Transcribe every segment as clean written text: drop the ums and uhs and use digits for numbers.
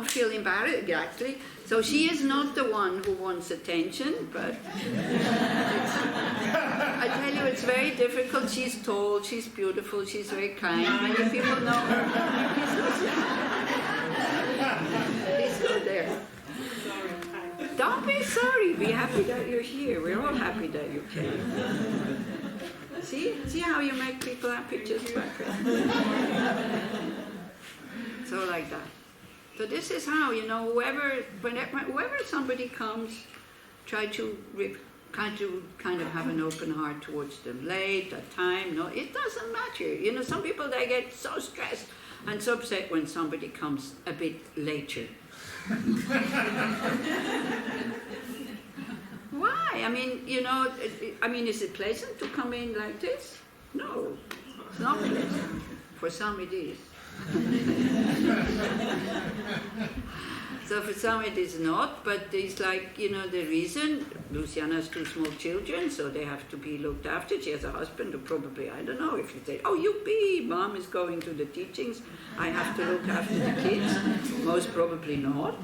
don't feel embarrassed, actually. So she is not the one who wants attention, but I tell you, it's very difficult. She's tall, she's beautiful, she's very kind. Many people know her. Please go there. Don't be sorry. Be happy that you're here. We're all happy that you came. See how you make people happy just by presence. So like that. So this is how, whenever somebody comes, try to kind of have an open heart towards them. Late, at time, no, it doesn't matter. Some people, they get so stressed and so upset when somebody comes a bit later. Why? Is it pleasant to come in like this? No, it's not pleasant. For some it is. So for some it is not, but it's like, the reason, Luciana has 2 small children, so they have to be looked after. She has a husband who probably, I don't know, if you say, oh, yippee, mom is going to the teachings, I have to look after the kids. Most probably not.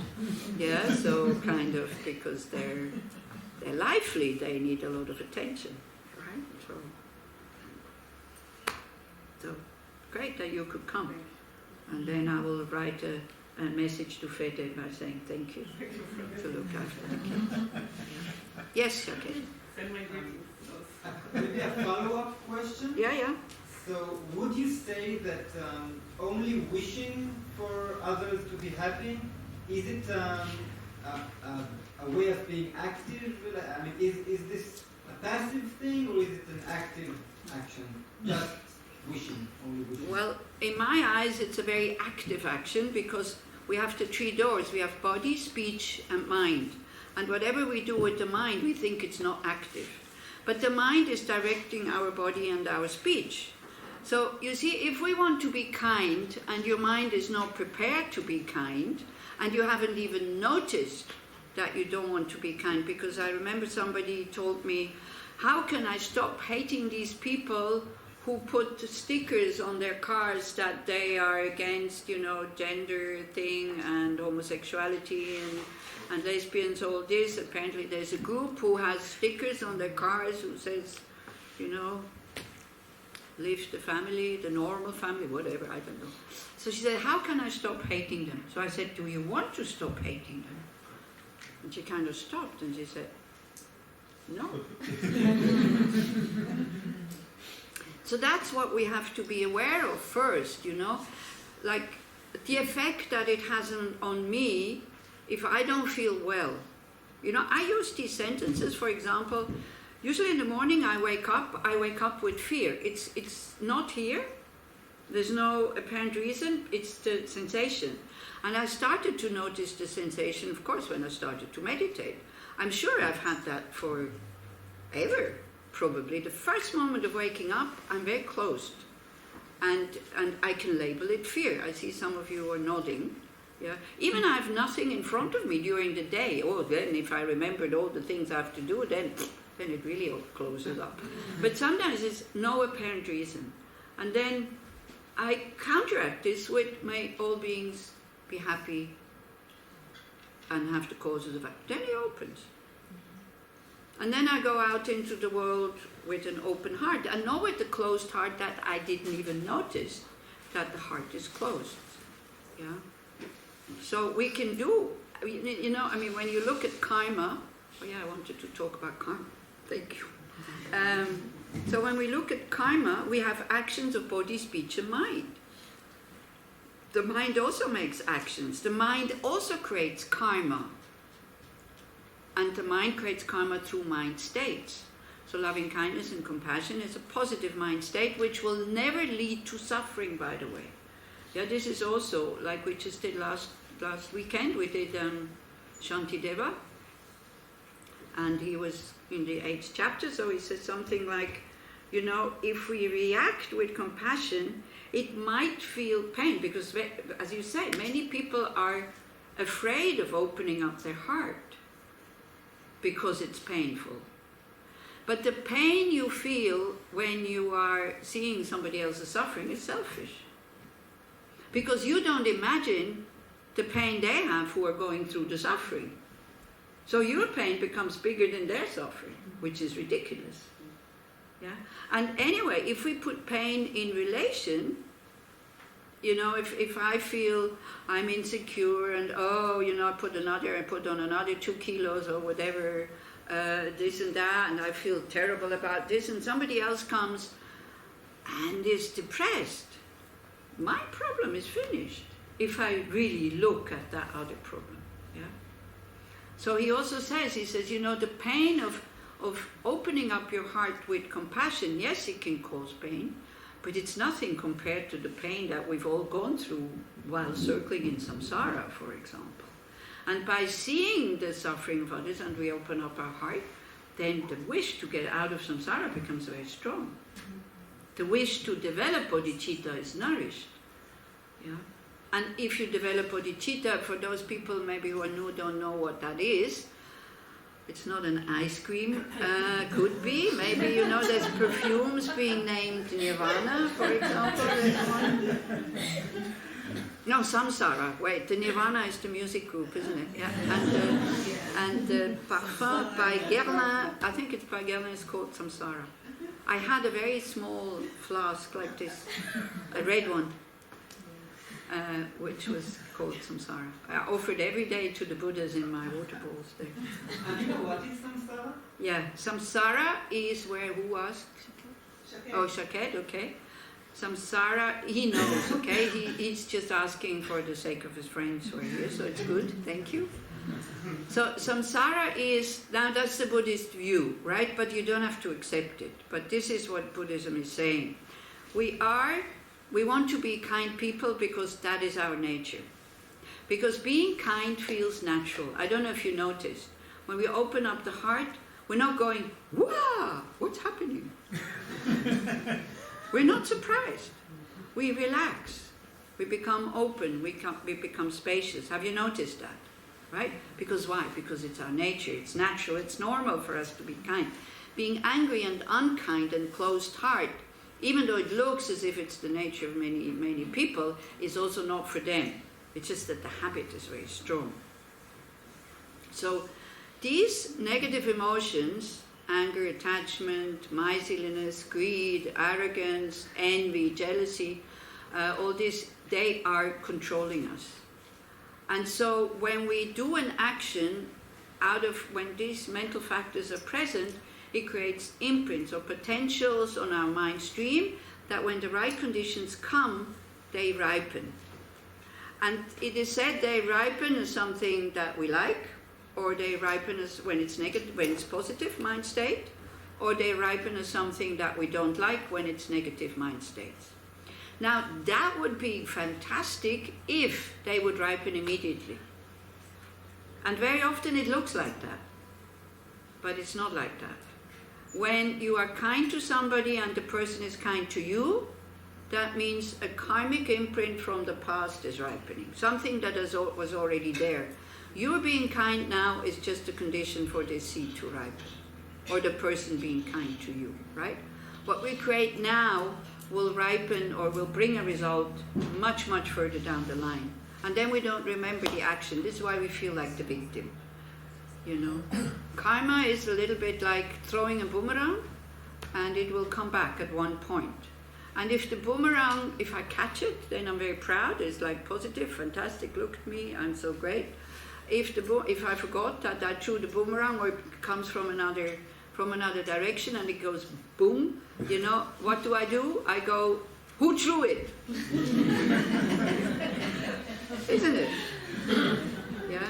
Yeah, so kind of, because they're lively, they need a lot of attention, right? So great that you could come. And then I will write a message to Fede by saying thank you to look after the kids. Yes, okay. Maybe a follow-up question? Yeah. So would you say that only wishing for others to be happy, is it a way of being active? Is this a passive thing or is it an active action? Just wishing, only wishing. Well, in my eyes, it's a very active action because we have the 3 doors. We have body, speech, and mind. And whatever we do with the mind, we think it's not active. But the mind is directing our body and our speech. So, you see, if we want to be kind, and your mind is not prepared to be kind, and you haven't even noticed that you don't want to be kind, because I remember somebody told me, how can I stop hating these people who put stickers on their cars that they are against, gender thing and homosexuality and lesbians, all this. Apparently there's a group who has stickers on their cars who says, live the family, the normal family, whatever, I don't know. So she said, how can I stop hating them? So I said, do you want to stop hating them? And she kind of stopped and she said, no. So that's what we have to be aware of first, like the effect that it has on me if I don't feel well. I use these sentences, for example, usually in the morning I wake up with fear. It's not here, there's no apparent reason, it's the sensation. And I started to notice the sensation, of course, when I started to meditate. I'm sure I've had that forever. Probably the first moment of waking up, I'm very closed, and I can label it fear. I see some of you are nodding. Yeah, even I have nothing in front of me during the day. Oh, then if I remembered all the things I have to do, then it really all closes up. But sometimes it's no apparent reason, and then I counteract this with may all beings be happy and have the causes of act. Then it opens. And then I go out into the world with an open heart. And not with the closed heart that I didn't even notice that the heart is closed. Yeah. So we can do, when you look at karma, I wanted to talk about karma. Thank you. So when we look at karma, we have actions of body, speech, and mind. The mind also makes actions. The mind also creates karma. And the mind creates karma through mind states. So loving kindness and compassion is a positive mind state which will never lead to suffering, by the way. Yeah, this is also, like we just did last weekend, we did Shantideva. And he was in the 8th chapter, so he said something like, if we react with compassion, it might feel pain. Because, as you say, many people are afraid of opening up their heart, because it's painful. But the pain you feel when you are seeing somebody else's suffering is selfish. Because you don't imagine the pain they have who are going through the suffering. So your pain becomes bigger than their suffering, which is ridiculous. Yeah? And anyway, if we put pain in relation, you know, if I feel I'm insecure and, I put on another 2 kilos or whatever, this and that, and I feel terrible about this, and somebody else comes and is depressed, my problem is finished if I really look at that other problem. Yeah. So he also says, the pain of opening up your heart with compassion, yes, it can cause pain, but it's nothing compared to the pain that we've all gone through while circling in samsara, for example. And by seeing the suffering of others and we open up our heart, then the wish to get out of samsara becomes very strong. The wish to develop bodhicitta is nourished. Yeah? And if you develop bodhicitta, for those people maybe who are new, don't know what that is, it's not an ice cream, could be. Maybe, there's perfumes being named Nirvana, for example. There's one. No, Samsara. Wait, the Nirvana is the music group, isn't it? Yeah. And Parfum by Guerlain, I think it's by Guerlain, is called Samsara. I had a very small flask like this, a red one, which was called Samsara. I offered every day to the Buddhas in my water bowls there. And you know what is samsara? Yeah, Samsara is where, who asked? Shaket. Oh, Shaket, okay. Samsara, he knows, okay? He's just asking for the sake of his friends who are here, so it's good, thank you. So samsara is, now that's the Buddhist view, right? But you don't have to accept it. But this is what Buddhism is saying. We want to be kind people because that is our nature. Because being kind feels natural. I don't know if you noticed. When we open up the heart, we're not going, wow, what's happening? We're not surprised. We relax. We become open. We become spacious. Have you noticed that? Right? Because why? Because it's our nature. It's natural. It's normal for us to be kind. Being angry and unkind and closed heart, even though it looks as if it's the nature of many, many people, is also not for them. It's just that the habit is very strong. So these negative emotions, anger, attachment, miserliness, greed, arrogance, envy, jealousy, all this, they are controlling us. And so when we do an action when these mental factors are present, it creates imprints or potentials on our mind stream that when the right conditions come, they ripen. And it is said they ripen as something that we like, or they ripen as when it's negative, when it's positive mind state, or they ripen as something that we don't like when it's negative mind states. Now, that would be fantastic if they would ripen immediately. And very often it looks like that. But it's not like that. When you are kind to somebody and the person is kind to you, that means a karmic imprint from the past is ripening. Something that was already there. Your being kind now is just a condition for this seed to ripen. Or the person being kind to you, right? What we create now will ripen or will bring a result much, much further down the line. And then we don't remember the action. This is why we feel like the victim. Karma is a little bit like throwing a boomerang, and it will come back at one point. And if the boomerang, if I catch it, then I'm very proud. It's like positive, fantastic, look at me, I'm so great. If I forgot that I threw the boomerang, or it comes from another direction and it goes boom, what do? I go, who threw it? Isn't it? Yeah?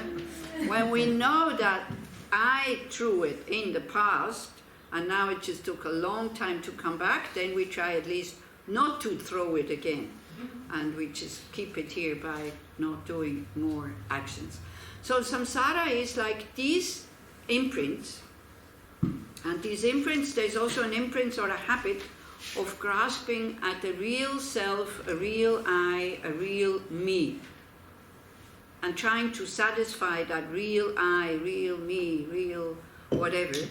When we know that I threw it in the past, and now it just took a long time to come back, then we try at least not to throw it again. And we just keep it here by not doing more actions. So samsara is like these imprints. And these imprints, there's also an imprint or a habit of grasping at a real self, a real I, a real me. And trying to satisfy that real I, real me, real whatever.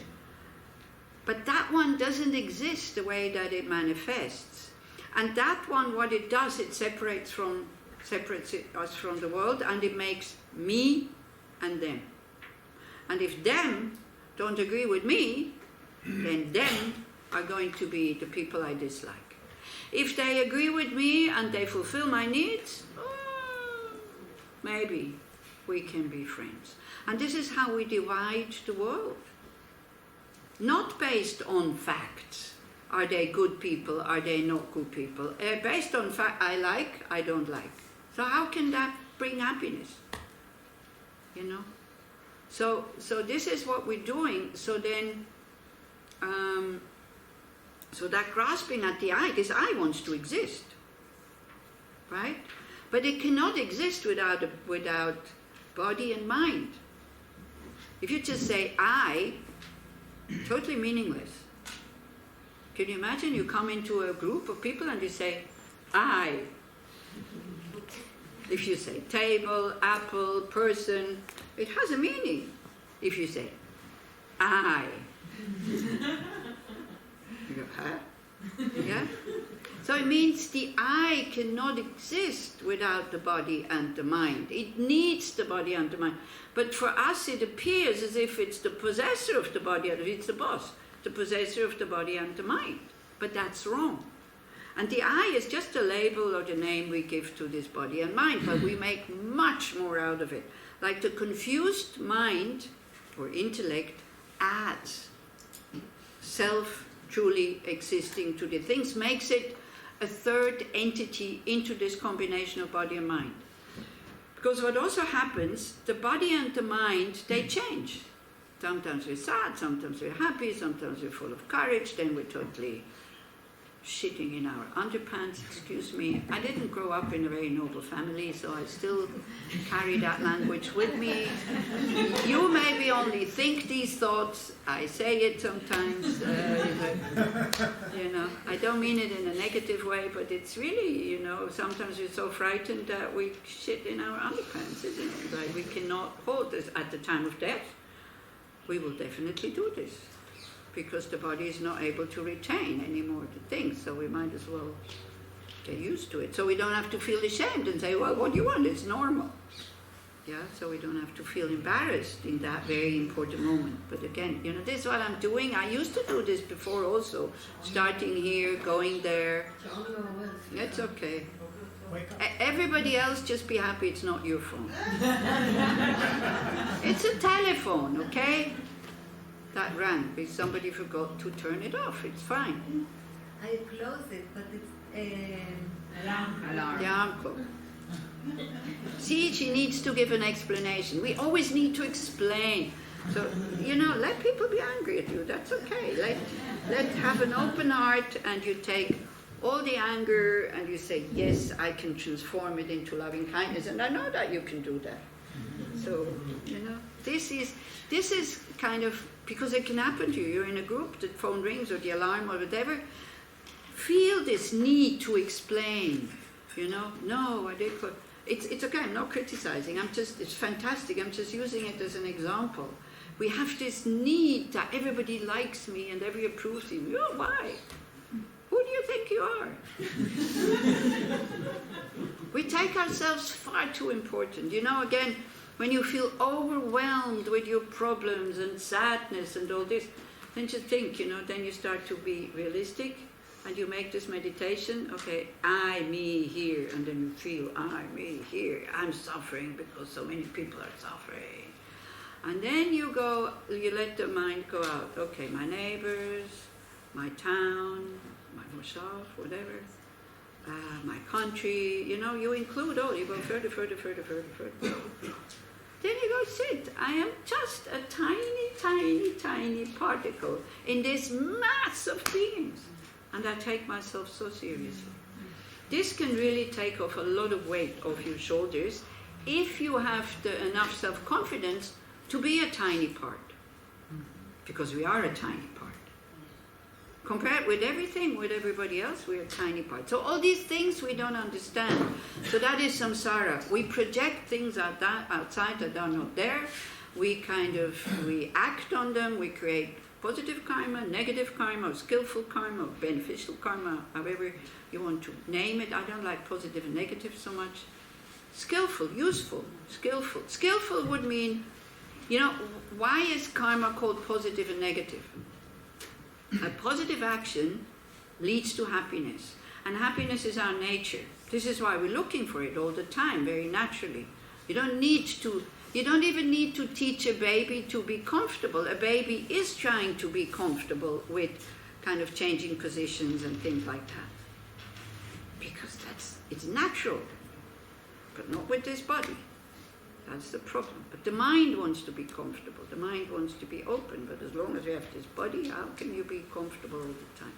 But that one doesn't exist the way that it manifests. And that one, what it does, it separates from separates us from the world, and it makes me and them. And if them don't agree with me, then them are going to be the people I dislike. If they agree with me and they fulfill my needs, maybe we can be friends. And this is how we divide the world. Not based on facts. Are they good people? Are they not good people? Based on fact, I like, I don't like. So how can that bring happiness? You know? So this is what we're doing. So then, so that grasping at the I, this I wants to exist, right? But it cannot exist without body and mind. If you just say I, totally meaningless. Can you imagine you come into a group of people and you say I? If you say table, apple, person, it has a meaning. If you say I, you go, huh? Yeah? So it means the I cannot exist without the body and the mind. It needs the body and the mind. But for us it appears as if it's the possessor of the body, and it's the boss, the possessor of the body and the mind. But that's wrong. And the I is just a label or the name we give to this body and mind, but we make much more out of it. Like the confused mind or intellect adds self truly existing to the things, makes it a third entity into this combination of body and mind. Because what also happens, the body and the mind, they change. Sometimes we're sad, sometimes we're happy, sometimes we're full of courage, then we're totally shitting in our underpants, excuse me. I didn't grow up in a very noble family, so I still carry that language with me. You maybe only think these thoughts, I say it sometimes, you know, I don't mean it in a negative way, but it's really, you know, sometimes we're so frightened that we shit in our underpants, isn't it? Like we cannot hold this at the time of death. We will definitely do this, because the body is not able to retain any more the things, so we might as well get used to it. So we don't have to feel ashamed and say, well, what do you want? It's normal. Yeah, so we don't have to feel embarrassed in that very important moment. But again, you know, this is what I'm doing. I used to do this before also, starting here, going there. It's okay. Everybody else just be happy it's not your phone. It's a telephone, okay? That rang because somebody forgot to turn it off. It's fine. I closed it, but it's alarm. The alarm clock. See, she needs to give an explanation. We always need to explain. So, you know, let people be angry at you. That's okay. Let have an open heart, and you take all the anger and you say, yes, I can transform it into loving kindness, and I know that you can do that. So, you know, this is kind of, because it can happen to you. You're in a group, the phone rings or the alarm or whatever. Feel this need to explain, you know. No, I did. It's okay. I'm not criticizing. It's fantastic. I'm just using it as an example. We have this need that everybody likes me and everybody approves of me. Oh, why? Who do you think you are? We take ourselves far too important. You know, again, when you feel overwhelmed with your problems and sadness and all this, then just think, you know, then you start to be realistic and you make this meditation, okay, I, me, here, and then you feel, I, me, here, I'm suffering because so many people are suffering. And then you let the mind go out, okay, my neighbors, my town, myself, whatever, my country, you know, you include all, you go further. Then you go sit. I am just a tiny particle in this mass of beings. And I take myself so seriously. This can really take off a lot of weight off your shoulders if you have enough self-confidence to be a tiny part. Because we are a tiny part. Compared with everything, with everybody else, we're a tiny part. So all these things we don't understand. So that is samsara. We project things outside that are not there. We act on them. We create positive karma, negative karma, or skillful karma, or beneficial karma, however you want to name it. I don't like positive and negative so much. Skillful, useful, skillful. Skillful would mean, you know, why is karma called positive and negative? A positive action leads to happiness, and happiness is our nature. This is why we're looking for it all the time, very naturally. You don't even need to teach a baby to be comfortable. A baby is trying to be comfortable with kind of changing positions and things like that. Because it's natural, but not with this body. That's the problem. But the mind wants to be comfortable. The mind wants to be open. But as long as you have this body, how can you be comfortable all the time?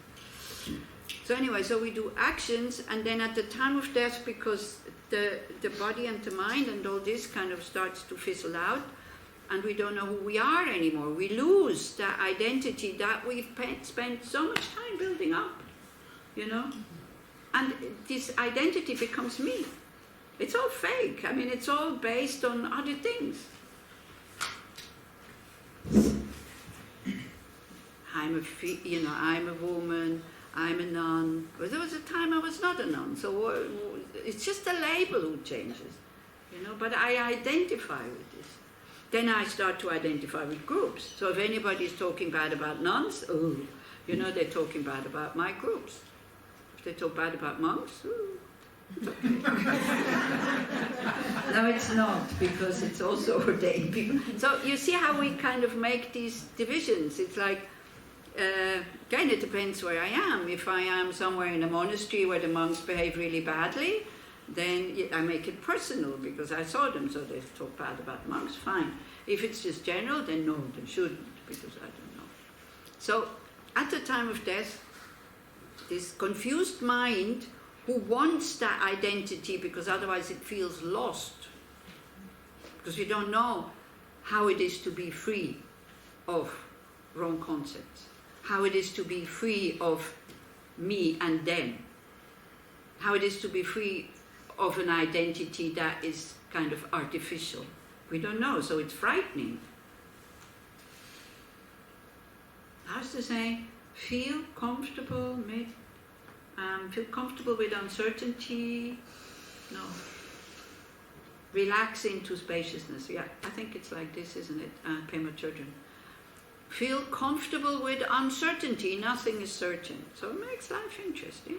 So anyway, so we do actions, and then at the time of death, because the body and the mind and all this kind of starts to fizzle out, and we don't know who we are anymore. We lose that identity that we've spent so much time building up, you know? And this identity becomes me. It's all fake. I mean, it's all based on other things. I'm a woman, I'm a nun. But there was a time I was not a nun. So it's just a label who changes, you know. But I identify with this. Then I start to identify with groups. So if anybody's talking bad about nuns, oh, you know, they're talking bad about my groups. If they talk bad about monks, ooh. Okay. No, it's not, because it's also ordained people. So you see how we kind of make these divisions. It's like, again, it depends where I am. If I am somewhere in a monastery where the monks behave really badly, then I make it personal because I saw them, so they talk bad about monks, fine. If it's just general, then no, they shouldn't, because I don't know. So at the time of death, this confused mind who wants that identity because otherwise it feels lost, because we don't know how it is to be free of wrong concepts, how it is to be free of me and them, how it is to be free of an identity that is kind of artificial. We don't know, so it's frightening. How's the saying? Feel comfortable with uncertainty. No. Relax into spaciousness. Yeah, I think it's like this, isn't it? Pema Chodron. Feel comfortable with uncertainty. Nothing is certain. So it makes life interesting.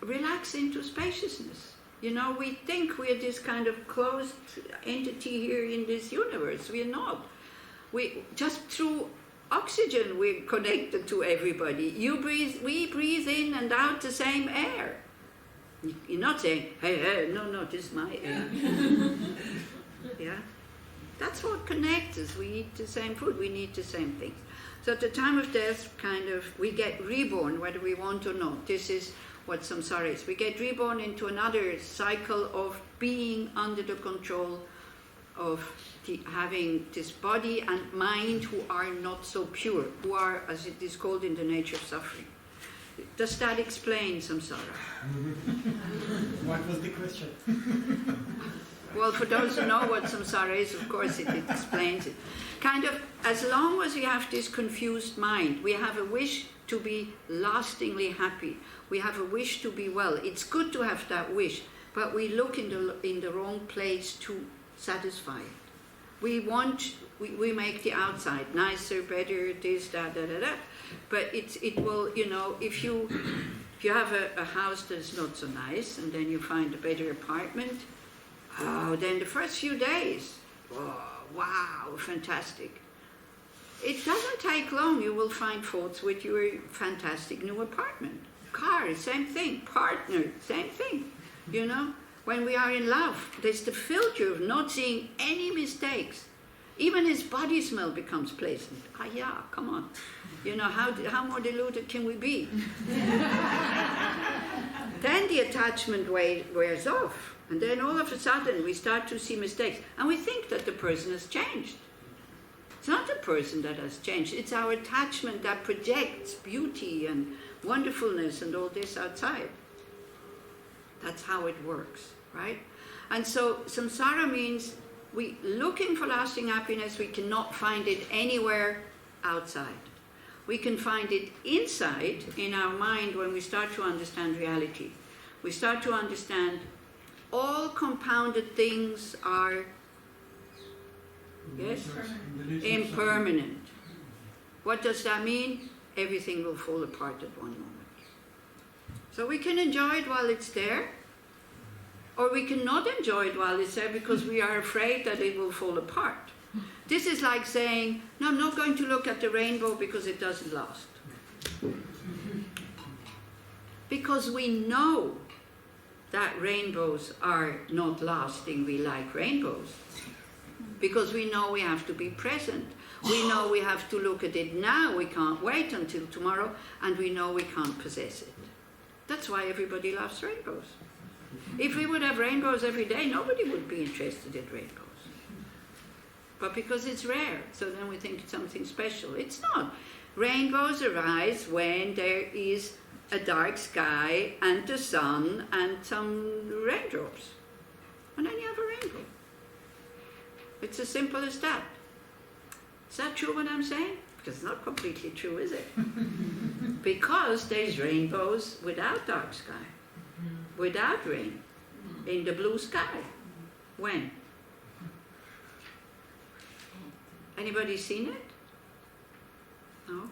Relax into spaciousness. You know, we think we're this kind of closed entity here in this universe. We're not. We just through oxygen we're connected to everybody. We breathe in and out the same air. You're not saying, hey, no, this is my air. Yeah? That's what connects us. We eat the same food, we need the same things. So at the time of death, kind of, we get reborn, whether we want or not. This is what samsara is. We get reborn into another cycle of being under the control of having this body and mind who are not so pure, who are, as it is called in the nature of suffering. Does that explain samsara? What was the question? Well, for those who know what samsara is, of course it explains it. Kind of, as long as we have this confused mind, we have a wish to be lastingly happy. We have a wish to be well. It's good to have that wish, but we look in the wrong place to satisfy it. We make the outside nicer, better, this, that, that. But it will, you know, if you have a house that's not so nice, and then you find a better apartment, then the first few days, wow, fantastic. It doesn't take long, you will find faults with your fantastic new apartment. Car, same thing. Partner, same thing. You know, when we are in love, there's the filter of not seeing any mistakes. Even his body smell becomes pleasant. Yeah, come on. You know, how more deluded can we be? Then the attachment wears off. And then all of a sudden we start to see mistakes. And we think that the person has changed. It's not the person that has changed. It's our attachment that projects beauty and wonderfulness and all this outside. That's how it works, right? And so samsara means we looking for lasting happiness, we cannot find it anywhere outside. We can find it inside in our mind when we start to understand reality. we start to understand all compounded things are, yes, impermanent. What does that mean? Everything will fall apart at one moment. So we can enjoy it while it's there, or we can not enjoy it while it's there because we are afraid that it will fall apart. This is like saying, no, I'm not going to look at the rainbow because it doesn't last. Because we know that rainbows are not lasting, we like rainbows. Because we know we have to be present. We know we have to look at it now, we can't wait until tomorrow, and we know we can't possess it. That's why everybody loves rainbows. If we would have rainbows every day, nobody would be interested in rainbows. But because it's rare, so then we think it's something special. It's not. Rainbows arise when there is a dark sky and the sun and some raindrops. And then you have a rainbow. It's as simple as that. Is that true what I'm saying? Because it's not completely true, is it? Because there's rainbows without dark sky, without rain, in the blue sky. When? Anybody seen it? No?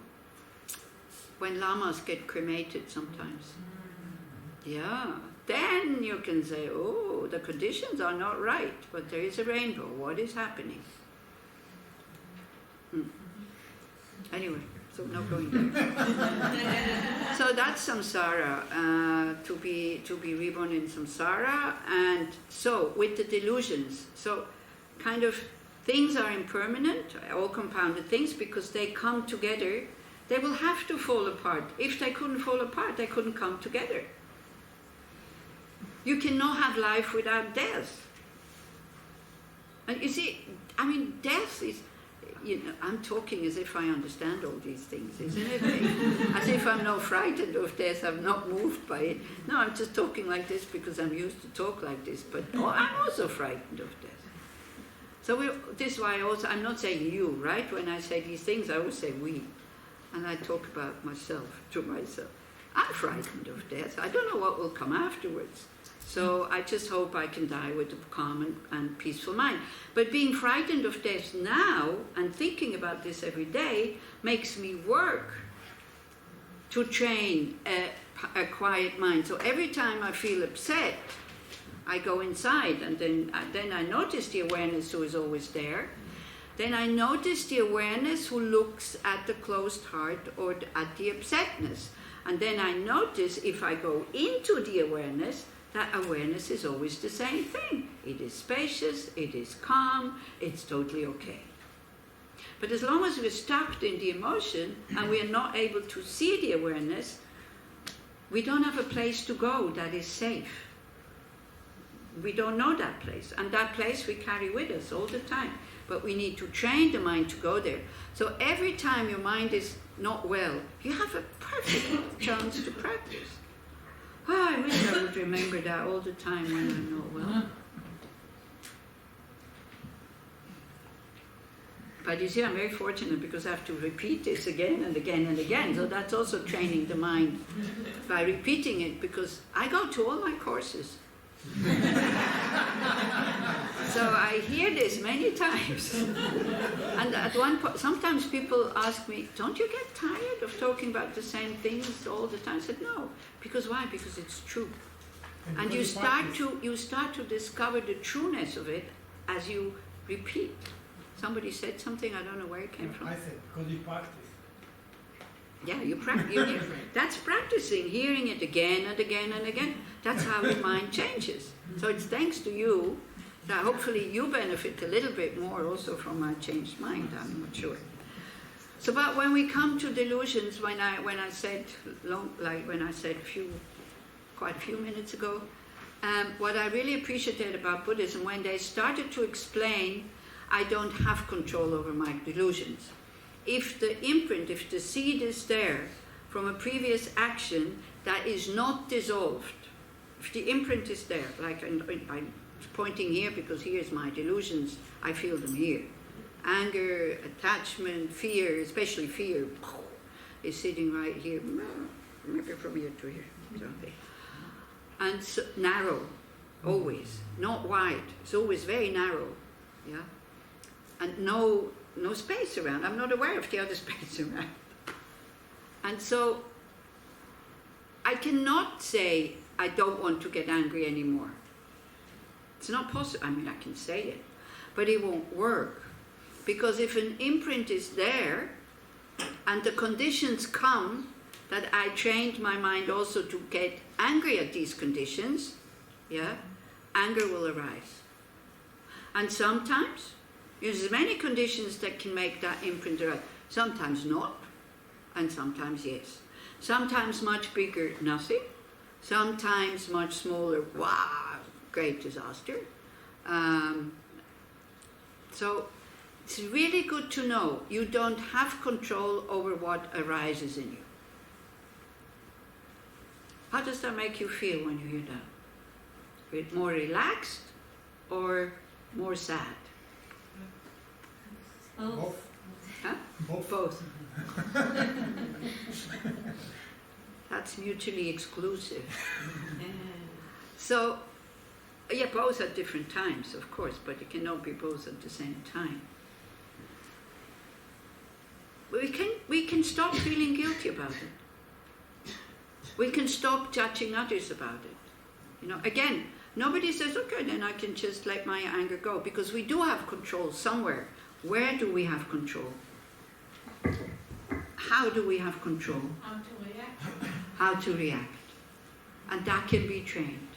When llamas get cremated sometimes. Yeah. Then you can say, oh, the conditions are not right, but there is a rainbow. What is happening? Anyway, so no going there. So that's samsara, to be reborn in samsara. And so with the delusions, so kind of things are impermanent, all compounded things, because they come together. They will have to fall apart. If they couldn't fall apart, they couldn't come together. You cannot have life without death. And you see, I mean, death is, I'm talking as if I understand all these things, isn't it? As if I'm not frightened of death, I'm not moved by it. No, I'm just talking like this because I'm used to talk like this, but I'm also frightened of death. So this is why I'm not saying you, right? When I say these things, I always say we. And I talk about myself, to myself. I'm frightened of death. I don't know what will come afterwards. So I just hope I can die with a calm and peaceful mind. But being frightened of death now and thinking about this every day makes me work to train a quiet mind. So every time I feel upset, I go inside, and then I notice the awareness who is always there. Then I notice the awareness who looks at the closed heart or at the upsetness. And then I notice if I go into the awareness, that awareness is always the same thing. It is spacious, it is calm, it's totally okay. But as long as we're stuck in the emotion and we are not able to see the awareness, we don't have a place to go that is safe. We don't know that place. And that place we carry with us all the time. But we need to train the mind to go there. So every time your mind is not well, you have a perfect chance to practice. Oh, I wish I would remember that all the time when I'm not well. But you see, I'm very fortunate because I have to repeat this again and again and again. So that's also training the mind by repeating it, because I go to all my courses. So I hear this many times. And at one point, sometimes people ask me, don't you get tired of talking about the same things all the time? I said, no. Because why? Because it's true. And you start to discover the trueness of it as you repeat. Somebody said something, I don't know where it came from. I said, because you practice. Yeah, you practice. That's practicing, hearing it again and again and again. That's how the mind changes. So it's thanks to you that hopefully you benefit a little bit more also from my changed mind. I'm not sure. So, but when we come to delusions, when I said quite a few minutes ago, what I really appreciated about Buddhism, when they started to explain, I don't have control over my delusions. If the imprint, if the seed is there from a previous action that is not dissolved, if the imprint is there, like I'm pointing here because here's my delusions, I feel them here. Anger, attachment, fear, especially fear, is sitting right here, maybe from here to here. Okay. and so, narrow, always, not wide. It's always very narrow, yeah, and no space around. I'm not aware of the other space around, and so I cannot say I don't want to get angry anymore. It's not possible. I mean, I can say it, but it won't work, because if an imprint is there, and the conditions come that I trained my mind also to get angry at these conditions, yeah, anger will arise. And sometimes, there's many conditions that can make that imprint arise. Sometimes not, and sometimes yes. Sometimes much bigger, nothing. Sometimes much smaller, wow, great disaster. So it's really good to know you don't have control over what arises in you. How does that make you feel when you hear that? Are you more relaxed or more sad? Both. Huh? Both. That's mutually exclusive. So, yeah, both at different times, of course, but it cannot be both at the same time. We can stop feeling guilty about it. We can stop judging others about it. You know, again, nobody says, okay, then I can just let my anger go, because we do have control somewhere. Where do we have control? How do we have control? How to react. How to react. And that can be trained.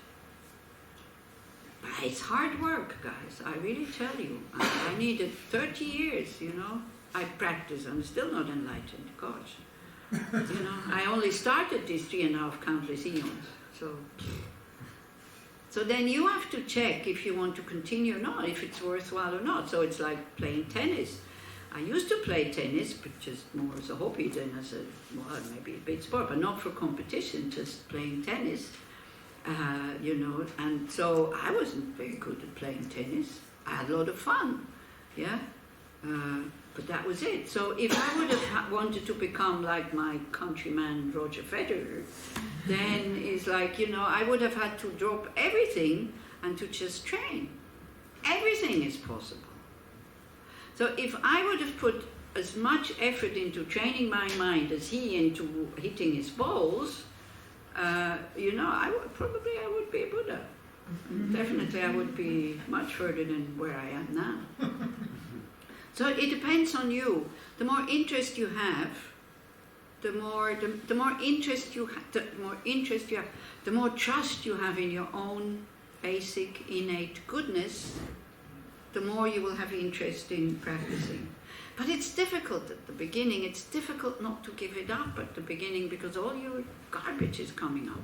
But it's hard work, guys. I really tell you. I needed 30 years, you know. I practice. I'm still not enlightened. Gosh. You know, I only started these 3.5 countless eons. So then you have to check if you want to continue or not, if it's worthwhile or not. So it's like playing tennis. I used to play tennis, but just more as a hobby than as a, well, maybe a bit sport, but not for competition, just playing tennis, you know. And so I wasn't very good at playing tennis. I had a lot of fun, yeah. But that was it. So if I would have wanted to become like my countryman Roger Federer, then it's like, you know, I would have had to drop everything and to just train. Everything is possible. So if I would have put as much effort into training my mind as he into hitting his balls, you know, I would be a Buddha. Definitely I would be much further than where I am now. So it depends on you. The more interest you have, the more interest you have, the more trust you have in your own basic innate goodness, the more you will have interest in practicing. But it's difficult at the beginning. It's difficult not to give it up at the beginning, because all your garbage is coming up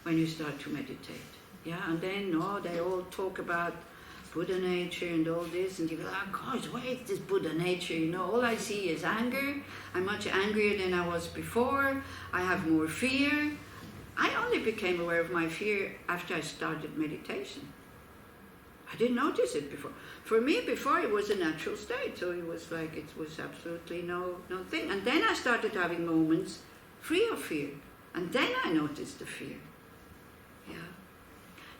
when you start to meditate. Yeah, and then they all talk about Buddha nature and all this, and you go, oh gosh, where is this Buddha nature? You know, all I see is anger. I'm much angrier than I was before. I have more fear. I only became aware of my fear after I started meditation. I didn't notice it before. For me, before, it was a natural state, so it was like, it was absolutely no thing. And then I started having moments free of fear, and then I noticed the fear. Yeah.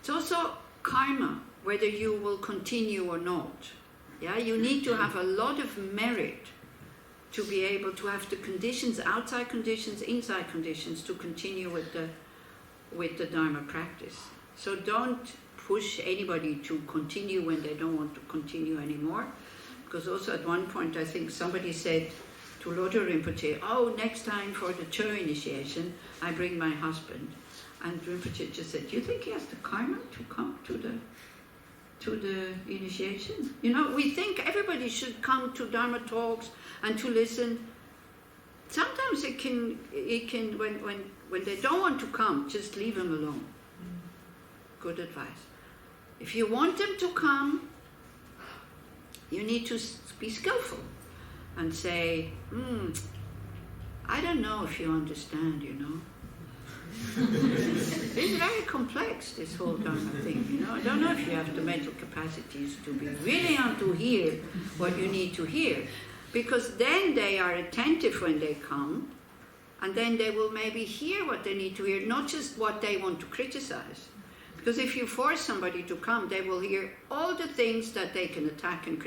It's also karma, whether you will continue or not. Yeah, you need to have a lot of merit to be able to have the conditions, outside conditions, inside conditions, to continue with the Dharma practice. So don't push anybody to continue when they don't want to continue anymore. Because also at one point I think somebody said to Lodro Rinpoche, oh, next time for the Cho initiation, I bring my husband. And Rinpoche just said, do you think he has the karma to come to the initiation? You know, we think everybody should come to Dharma talks and to listen. Sometimes it can when they don't want to come, just leave them alone. Good advice. If you want them to come, you need to be skillful and say, I don't know if you understand, you know. It's very complex, this whole Dharma thing, you know. I don't know if you have the mental capacities to be really on to hear what you need to hear. Because then they are attentive when they come, And then they will maybe hear what they need to hear, not just what they want to criticize. Because if you force somebody to come, they will hear all the things that they can attack and criticize.